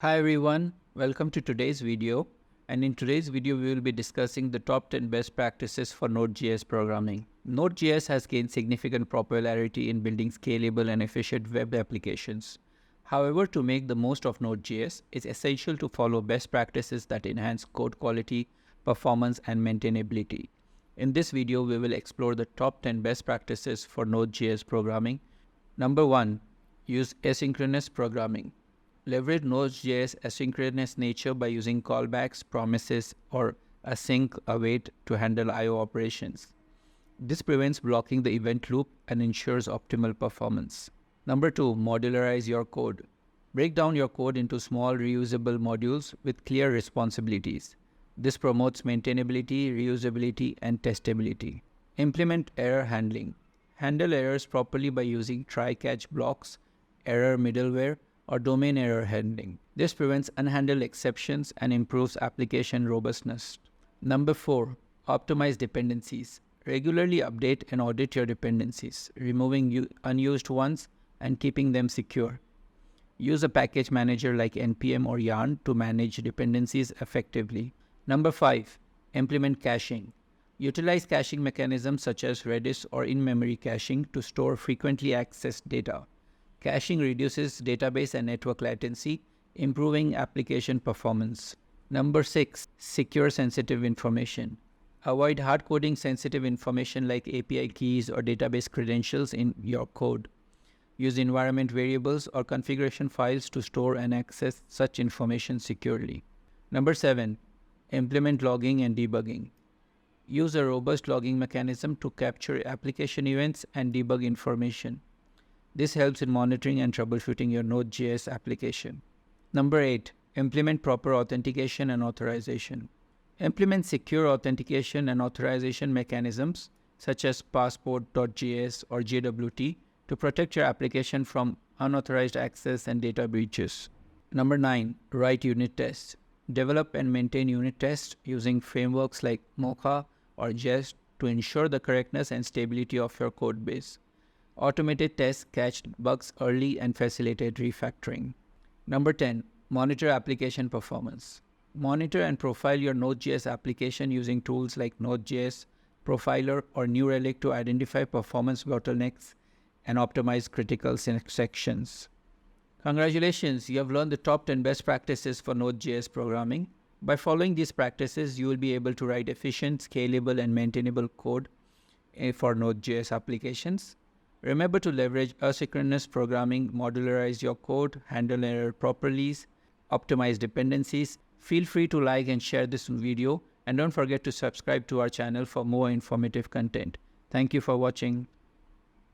Hi everyone, welcome to today's video. And in today's video, we will be discussing the top 10 best practices for Node.js programming. Node.js has gained significant popularity in building scalable and efficient web applications. However, to make the most of Node.js, it's essential to follow best practices that enhance code quality, performance, and maintainability. In this video, we will explore the top 10 best practices for Node.js programming. Number 1. Use asynchronous programming. Leverage Node.js asynchronous nature by using callbacks, promises, or async await to handle I/O operations. This prevents blocking the event loop and ensures optimal performance. Number 2. Modularize your code. Break down your code into small reusable modules with clear responsibilities. This promotes maintainability, reusability, and testability. Implement error handling. Handle errors properly by using try-catch blocks, error middleware, or domain error handling. This prevents unhandled exceptions and improves application robustness. Number 4. Optimize dependencies. Regularly update and audit your dependencies, removing unused ones and keeping them secure. Use a package manager like npm or yarn to manage dependencies effectively. Number 5. Implement caching. Utilize caching mechanisms such as Redis or in-memory caching to store frequently accessed data. Caching reduces database and network latency, improving application performance. Number 6. Secure sensitive information. Avoid hard-coding sensitive information like API keys or database credentials in your code. Use environment variables or configuration files to store and access such information securely. Number 7. Implement logging and debugging. Use a robust logging mechanism to capture application events and debug information. This helps in monitoring and troubleshooting your Node.js application. Number 8. Implement proper authentication and authorization. Implement secure authentication and authorization mechanisms such as passport.js or JWT to protect your application from unauthorized access and data breaches. Number 9. Write unit tests. Develop and maintain unit tests using frameworks like Mocha or Jest to ensure the correctness and stability of your code base. Automated tests catch bugs early and facilitate refactoring. Number 10. Monitor application performance. Monitor and profile your Node.js application using tools like Node.js, Profiler, or New Relic to identify performance bottlenecks and optimize critical sections. Congratulations, you have learned the top 10 best practices for Node.js programming. By following these practices, you will be able to write efficient, scalable, and maintainable code for Node.js applications. Remember to leverage asynchronous programming, modularize your code, handle error properly, optimize dependencies. Feel free to like and share this video, and don't forget to subscribe to our channel for more informative content. Thank you for watching.